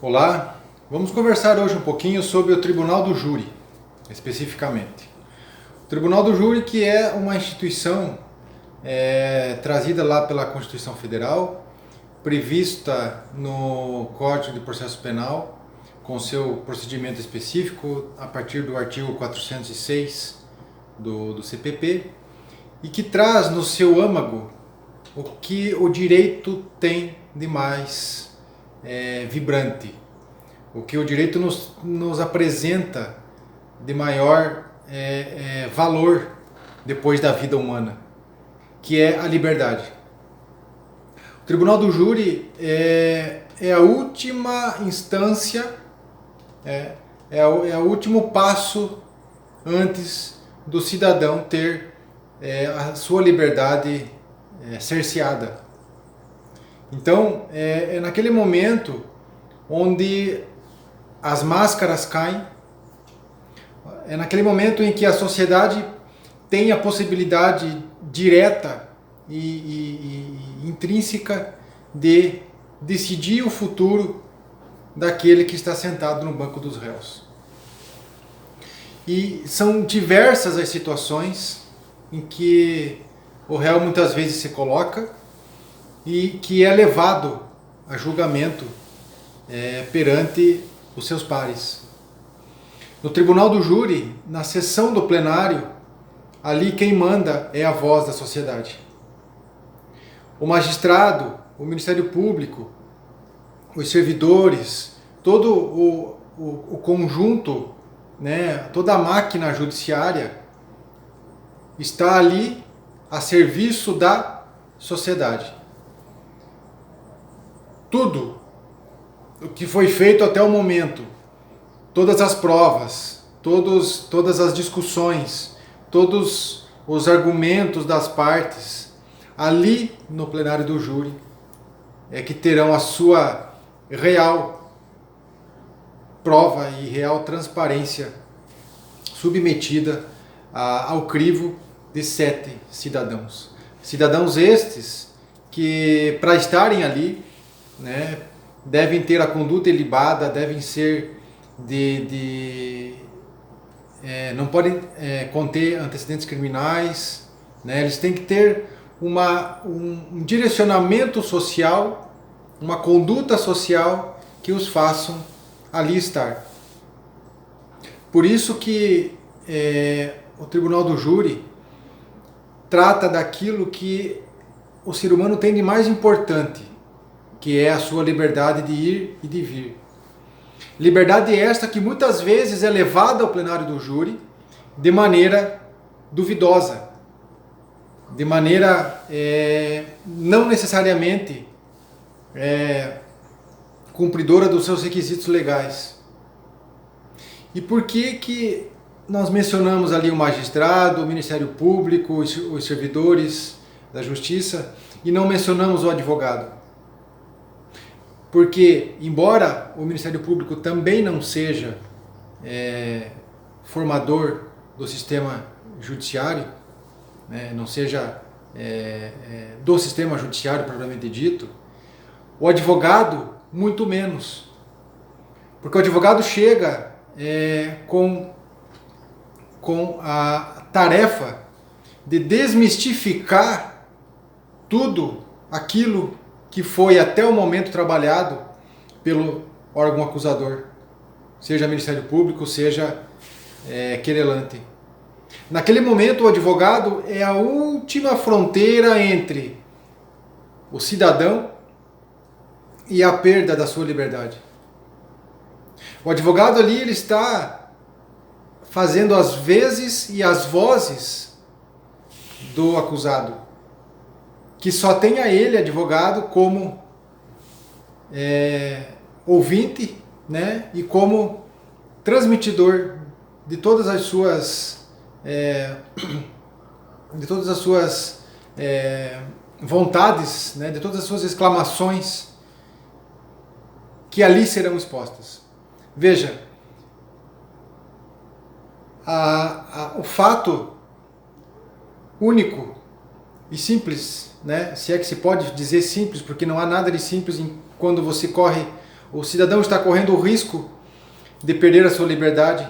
Olá, vamos conversar hoje um pouquinho sobre o Tribunal do Júri, especificamente. O Tribunal do Júri, que é uma instituição trazida lá pela Constituição Federal, prevista no Código de Processo Penal, com seu procedimento específico a partir do artigo 406 do CPP, e que traz no seu âmago o que o direito tem de mais vibrante, o que o direito nos apresenta de maior valor depois da vida humana, que é a liberdade. O Tribunal do Júri é a última instância, é o último passo antes do cidadão ter a sua liberdade cerceada. Então, é naquele momento onde as máscaras caem, é naquele momento em que a sociedade tem a possibilidade direta e intrínseca de decidir o futuro daquele que está sentado no banco dos réus. E são diversas as situações em que o réu muitas vezes se coloca e que é levado a julgamento perante os seus pares. No Tribunal do Júri, na sessão do plenário, ali quem manda é a voz da sociedade. O magistrado, o Ministério Público, os servidores, todo o conjunto, toda a máquina judiciária está ali a serviço da sociedade. Tudo o que foi feito até o momento, todas as provas, todas as discussões, todos os argumentos das partes, ali no plenário do júri, é que terão a sua real prova e real transparência submetida ao crivo de 7 cidadãos. Cidadãos estes que, para estarem ali, devem ter a conduta ilibada, devem ser não podem conter antecedentes criminais, eles têm que ter um direcionamento social, uma conduta social que os façam ali estar. Por isso que o Tribunal do Júri trata daquilo que o ser humano tem de mais importante, que é a sua liberdade de ir e de vir. Liberdade esta que muitas vezes é levada ao plenário do júri de maneira duvidosa, de maneira não necessariamente cumpridora dos seus requisitos legais. E por que nós mencionamos ali o magistrado, o Ministério Público, os servidores da Justiça, e não mencionamos o advogado? Porque, embora o Ministério Público também não seja formador do sistema judiciário, não seja do sistema judiciário propriamente dito, o advogado muito menos. Porque o advogado chega com a tarefa de desmistificar tudo aquilo que foi até o momento trabalhado pelo órgão acusador, seja Ministério Público, seja querelante. Naquele momento, o advogado é a última fronteira entre o cidadão e a perda da sua liberdade. O advogado ali ele está fazendo as vezes e as vozes do acusado, que só tem a ele, advogado, como ouvinte, e como transmitidor de todas as suas vontades, de todas as suas exclamações que ali serão expostas. Veja, o fato único e simples, se é que se pode dizer simples, porque não há nada de simples quando você corre o cidadão está correndo o risco de perder a sua liberdade,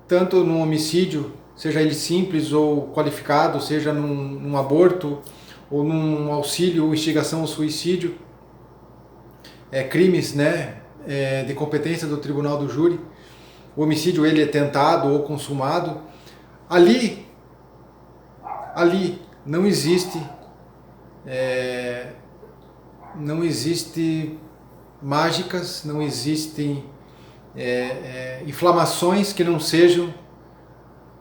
tanto num homicídio, seja ele simples ou qualificado, seja num aborto, ou num auxílio ou instigação ao suicídio, crimes, né, de competência do tribunal do júri. O homicídio ele é tentado ou consumado. Ali não existe mágicas, não existem inflamações que não sejam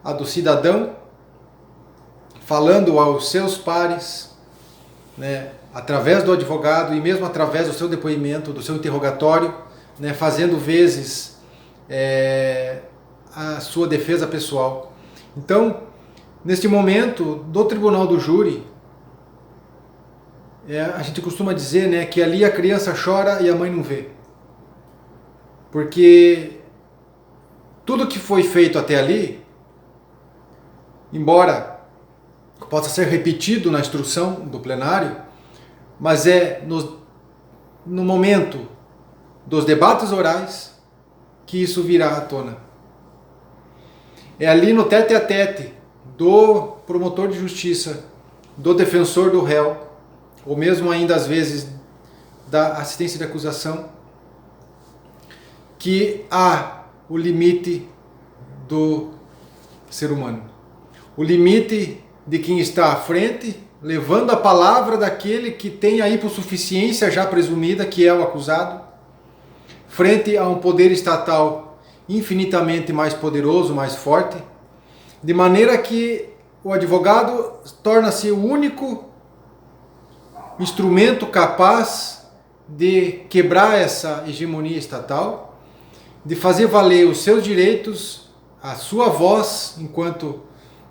a do cidadão falando aos seus pares, né, através do advogado e mesmo através do seu depoimento, do seu interrogatório, né, fazendo vezes a sua defesa pessoal. Então, neste momento do tribunal do júri, a gente costuma dizer, né, que ali a criança chora e a mãe não vê. Porque tudo que foi feito até ali, embora possa ser repetido na instrução do plenário, mas no momento dos debates orais que isso virá à tona. É ali no tete-a-tete do promotor de justiça, do defensor do réu, ou mesmo ainda às vezes da assistência de acusação, que há o limite do ser humano. O limite de quem está à frente, levando a palavra daquele que tem a hipossuficiência já presumida, que é o acusado, frente a um poder estatal infinitamente mais poderoso, mais forte, de maneira que o advogado torna-se o único instrumento capaz de quebrar essa hegemonia estatal, de fazer valer os seus direitos, a sua voz enquanto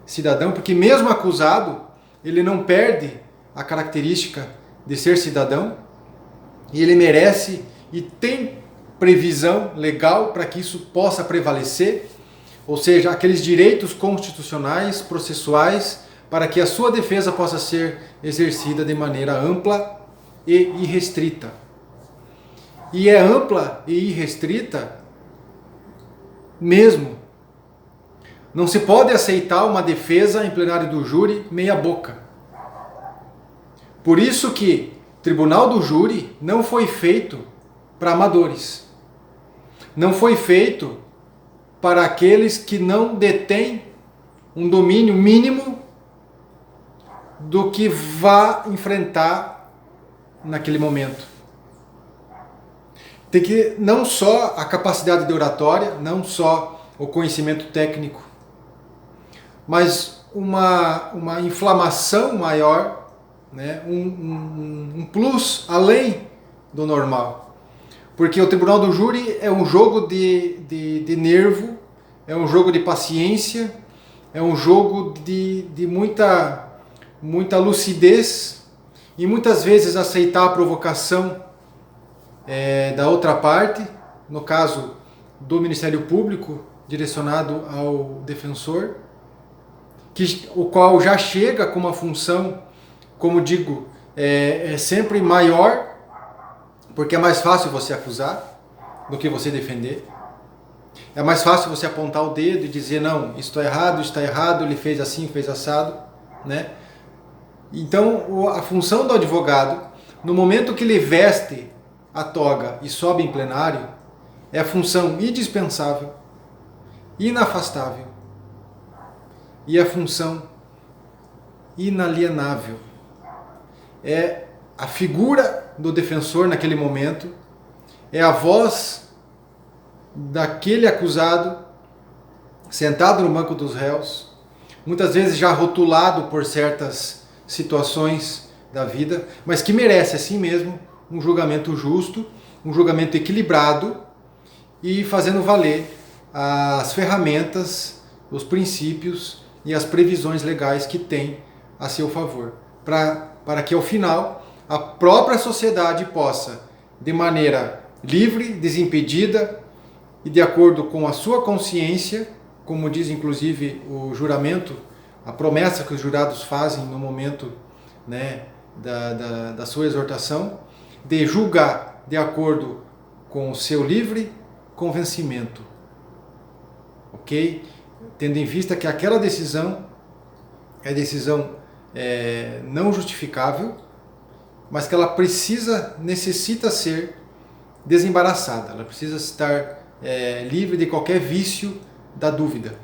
cidadão, porque mesmo acusado, ele não perde a característica de ser cidadão, e ele merece e tem previsão legal para que isso possa prevalecer, ou seja, aqueles direitos constitucionais, processuais, para que a sua defesa possa ser exercida de maneira ampla e irrestrita. E é ampla e irrestrita mesmo. Não se pode aceitar uma defesa em plenário do júri meia boca. Por isso que o tribunal do júri não foi feito para amadores. Não foi feito para aqueles que não detêm um domínio mínimo do que vá enfrentar naquele momento. Tem que não só a capacidade de oratória, não só o conhecimento técnico, mas uma inflamação maior, né? um plus além do normal. Porque o tribunal do júri é um jogo de nervo, é um jogo de paciência, é um jogo de muita lucidez e muitas vezes aceitar a provocação da outra parte, no caso do Ministério Público, direcionado ao defensor, o qual já chega com uma função, como digo, sempre maior, porque é mais fácil você acusar do que você defender. É mais fácil você apontar o dedo e dizer, não, isso está errado, ele fez assim, fez assado, né? Então, a função do advogado, no momento que ele veste a toga e sobe em plenário, é a função indispensável, inafastável e a função inalienável. É a figura do defensor naquele momento, é a voz daquele acusado sentado no banco dos réus, muitas vezes já rotulado por certas situações da vida, mas que merece assim mesmo um julgamento justo, um julgamento equilibrado e fazendo valer as ferramentas, os princípios e as previsões legais que tem a seu favor, para que ao final a própria sociedade possa, de maneira livre, desimpedida e de acordo com a sua consciência, como diz inclusive o juramento, a promessa que os jurados fazem no momento, né, da sua exortação, de julgar de acordo com o seu livre convencimento, ok? Tendo em vista que aquela decisão é decisão não justificável, mas que ela necessita ser desembaraçada, ela precisa estar livre de qualquer vício da dúvida.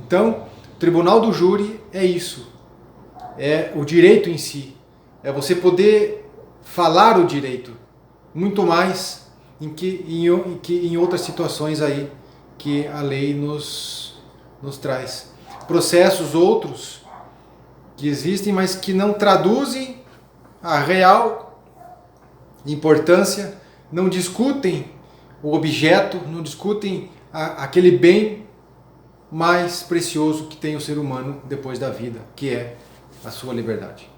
Então, o tribunal do júri é isso, é o direito em si, é você poder falar o direito, muito mais em outras situações aí que a lei nos traz. Processos outros que existem, mas que não traduzem a real importância, não discutem o objeto, não discutem aquele bem mais precioso que tem o ser humano depois da vida, que é a sua liberdade.